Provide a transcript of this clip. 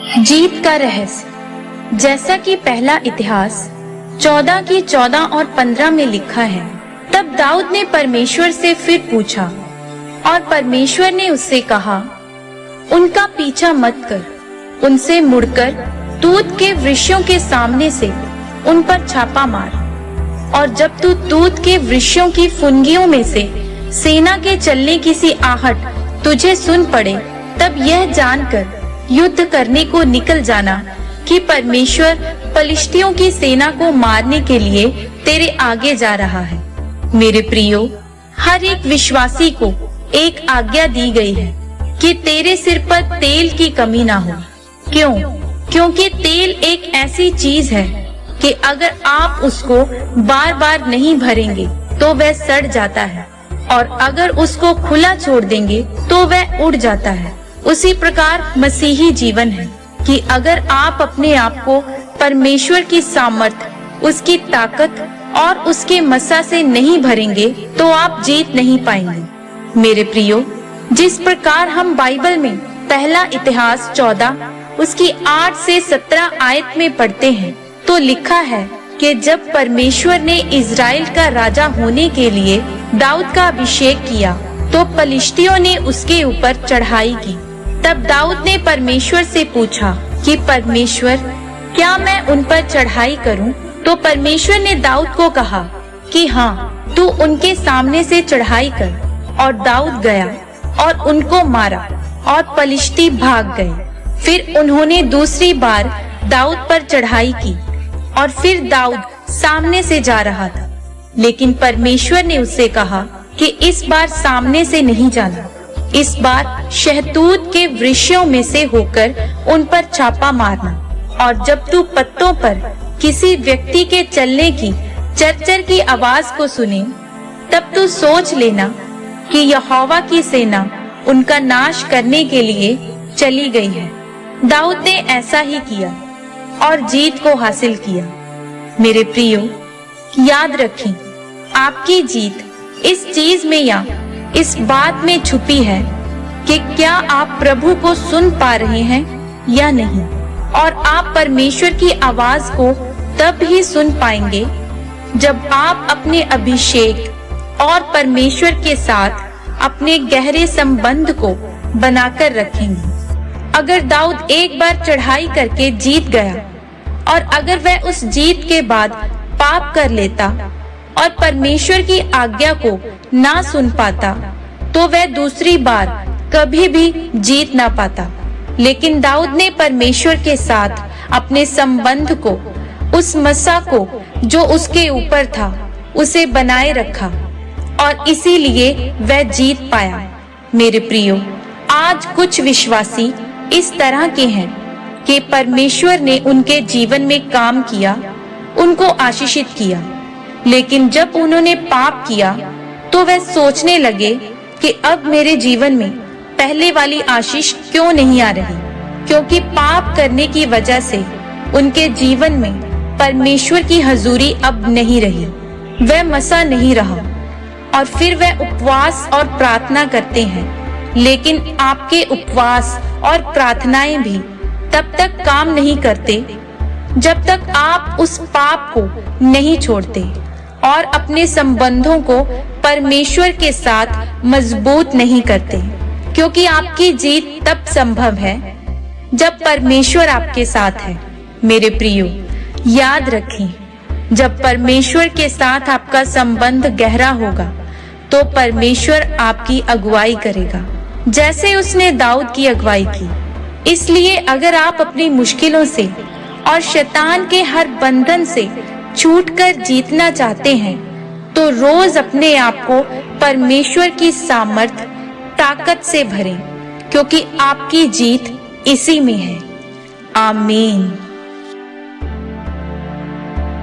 जीत का रहस्य। जैसा कि पहला इतिहास 14 की 14 और 15 में लिखा है, तब दाऊद ने परमेश्वर से फिर पूछा और परमेश्वर ने उससे कहा, उनका पीछा मत कर, उनसे मुड़कर तूत के वृक्षों के सामने से उन पर छापा मार। और जब तू तूत के वृक्षों की फुनगियों में से सेना के चलने की सी आहट तुझे सुन पड़े, तब यह जानकर युद्ध करने को निकल जाना कि परमेश्वर पलिश्तियों की सेना को मारने के लिए तेरे आगे जा रहा है। मेरे प्रियो, हर एक विश्वासी को एक आज्ञा दी गई है कि तेरे सिर पर तेल की कमी ना हो। क्यों? क्योंकि तेल एक ऐसी चीज है कि अगर आप उसको बार बार नहीं भरेंगे तो वह सड़ जाता है, और अगर उसको खुला छोड़ देंगे तो वह उड़ जाता है। उसी प्रकार मसीही जीवन है कि अगर आप अपने आप को परमेश्वर की सामर्थ, उसकी ताकत और उसके मसा से नहीं भरेंगे तो आप जीत नहीं पाएंगे। मेरे प्रियो, जिस प्रकार हम बाइबल में पहला इतिहास 14 उसकी 8 से 17 आयत में पढ़ते हैं, तो लिखा है कि जब परमेश्वर ने इज़राइल का राजा होने के लिए दाऊद का अभिषेक किया तो पलिश्तियों ने उसके ऊपर चढ़ाई की। तब दाऊद ने परमेश्वर से पूछा कि परमेश्वर, क्या मैं उन पर चढ़ाई करूं? तो परमेश्वर ने दाऊद को कहा कि हाँ, तू उनके सामने से चढ़ाई कर। और दाऊद गया और उनको मारा और पलिश्ती भाग गए। फिर उन्होंने दूसरी बार दाऊद पर चढ़ाई की और फिर दाऊद सामने से जा रहा था, लेकिन परमेश्वर ने उससे कहा कि इस बार सामने से नहीं जाना, इस बार शहतूत के वृक्षों में से होकर उन पर छापा मारना। और जब तू पत्तों पर किसी व्यक्ति के चलने की चरचर की आवाज को सुने, तब तू सोच लेना कि यहोवा की सेना उनका नाश करने के लिए चली गई है। दाऊद ने ऐसा ही किया और जीत को हासिल किया। मेरे प्रियो, याद रखें, आपकी जीत इस चीज में या इस बात में छुपी है कि क्या आप प्रभु को सुन पा रहे हैं या नहीं। और आप परमेश्वर की आवाज को तब ही सुन पाएंगे जब आप अपने अभिषेक और परमेश्वर के साथ अपने गहरे संबंध को बनाकर रखेंगे। अगर दाऊद एक बार चढ़ाई करके जीत गया और अगर वह उस जीत के बाद पाप कर लेता और परमेश्वर की आज्ञा को ना सुन पाता, तो वह दूसरी बार कभी भी जीत ना पाता। लेकिन दाऊद ने परमेश्वर के साथ अपने संबंध को, उस मसा को जो उसके ऊपर था, उसे बनाए रखा और इसीलिए वह जीत पाया। मेरे प्रियो, आज कुछ विश्वासी इस तरह के हैं कि परमेश्वर ने उनके जीवन में काम किया, उनको आशीषित किया, लेकिन जब उन्होंने पाप किया तो वह सोचने लगे कि अब मेरे जीवन में पहले वाली आशीष क्यों नहीं आ रही, क्योंकि पाप करने की वजह से उनके जीवन में परमेश्वर की हजूरी अब नहीं रही, वह मसा नहीं रहा। और फिर वह उपवास और प्रार्थना करते हैं, लेकिन आपके उपवास और प्रार्थनाएं भी तब तक काम नहीं करते जब तक आप उस पाप को नहीं छोड़ते और अपने संबंधों को परमेश्वर के साथ मजबूत नहीं करते। क्योंकि आपकी जीत तब संभव है जब परमेश्वर आपके साथ है। मेरे प्रियो, याद रखें, जब परमेश्वर के साथ आपका संबंध गहरा होगा तो परमेश्वर आपकी अगुवाई करेगा, जैसे उसने दाऊद की अगुवाई की। इसलिए अगर आप अपनी मुश्किलों से और शैतान के हर बंधन से छूटकर जीतना चाहते हैं, तो रोज अपने आप को परमेश्वर की सामर्थ, ताकत से भरें, क्योंकि आपकी जीत इसी में है। आमीन।